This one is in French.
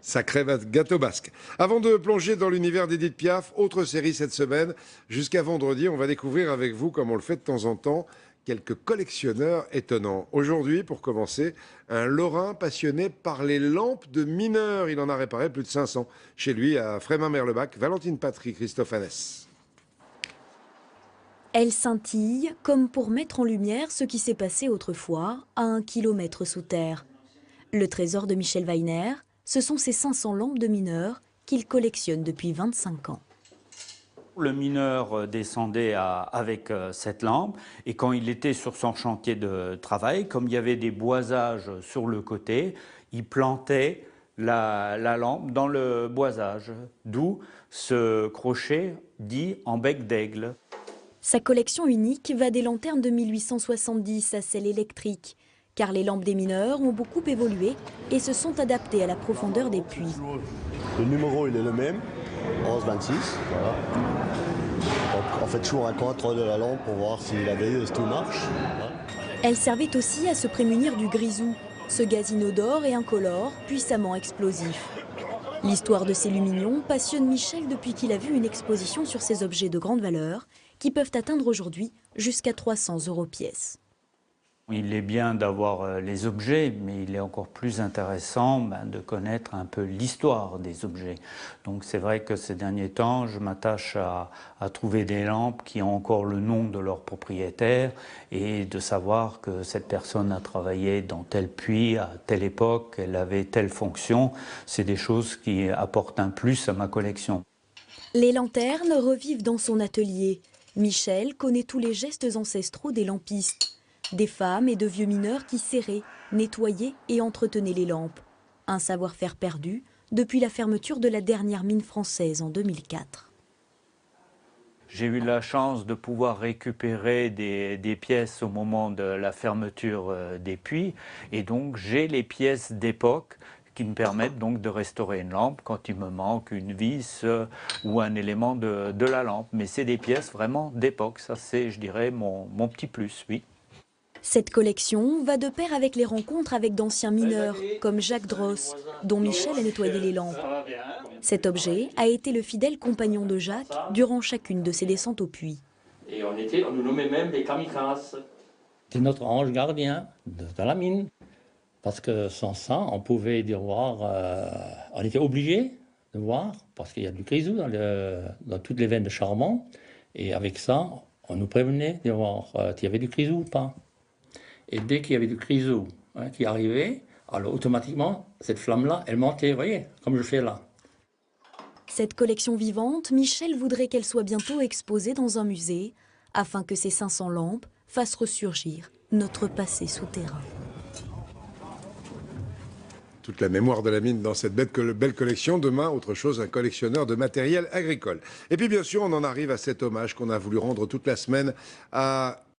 Sacré gâteau basque. Avant de plonger dans l'univers d'Edith Piaf, autre série cette semaine. Jusqu'à vendredi, on va découvrir avec vous, comme on le fait de temps en temps, quelques collectionneurs étonnants. Aujourd'hui, pour commencer, un Lorrain passionné par les lampes de mineurs. Il en a réparé plus de 500 chez lui à Frémin-Merlebach. Valentine Patry, Christophe Annès. Elle scintille comme pour mettre en lumière ce qui s'est passé autrefois à 1 kilomètre sous terre. Le trésor de Michel Weiner, ce sont ces 500 lampes de mineurs qu'il collectionne depuis 25 ans. Le mineur descendait avec cette lampe et quand il était sur son chantier de travail, comme il y avait des boisages sur le côté, il plantait la lampe dans le boisage, d'où ce crochet dit en bec d'aigle. Sa collection unique va des lanternes de 1870 à celles électriques, car les lampes des mineurs ont beaucoup évolué et se sont adaptées à la profondeur des puits. Le numéro il est le même, 1126, voilà. Donc on fait toujours un contrôle de la lampe pour voir si la veilleuse tout marche. Voilà. Elle servait aussi à se prémunir du grisou, ce gaz inodore et incolore, puissamment explosif. L'histoire de ces lumignons passionne Michel depuis qu'il a vu une exposition sur ces objets de grande valeur qui peuvent atteindre aujourd'hui jusqu'à 300 € pièce. Il est bien d'avoir les objets, mais il est encore plus intéressant de connaître un peu l'histoire des objets. Donc c'est vrai que ces derniers temps, je m'attache à trouver des lampes qui ont encore le nom de leur propriétaire et de savoir que cette personne a travaillé dans tel puits, à telle époque, elle avait telle fonction. C'est des choses qui apportent un plus à ma collection. Les lanternes revivent dans son atelier. Michel connaît tous les gestes ancestraux des lampistes. Des femmes et de vieux mineurs qui serraient, nettoyaient et entretenaient les lampes. Un savoir-faire perdu depuis la fermeture de la dernière mine française en 2004. J'ai eu la chance de pouvoir récupérer des pièces au moment de la fermeture des puits. Et donc j'ai les pièces d'époque qui me permettent donc de restaurer une lampe quand il me manque une vis ou un élément de la lampe. Mais c'est des pièces vraiment d'époque. Ça c'est, je dirais, mon petit plus, oui. Cette collection va de pair avec les rencontres avec d'anciens mineurs, comme Jacques Dross, dont Michel a nettoyé les lampes. Cet objet a été le fidèle compagnon de Jacques durant chacune de ses descentes au puits. Et on nous nommait même les kamikazes. C'est notre ange gardien de la mine. Parce que sans ça, on pouvait voir, on était obligé de voir, parce qu'il y a du grisou dans toutes les veines de charbon. Et avec ça, on nous prévenait de voir s'il y avait du grisou ou pas. Et dès qu'il y avait du grisou qui arrivait, alors automatiquement, cette flamme-là, elle montait, vous voyez, comme je fais là. Cette collection vivante, Michel voudrait qu'elle soit bientôt exposée dans un musée, afin que ces 500 lampes fassent ressurgir notre passé souterrain. Toute la mémoire de la mine dans cette belle collection. Demain, autre chose, un collectionneur de matériel agricole. Et puis bien sûr, on en arrive à cet hommage qu'on a voulu rendre toute la semaine à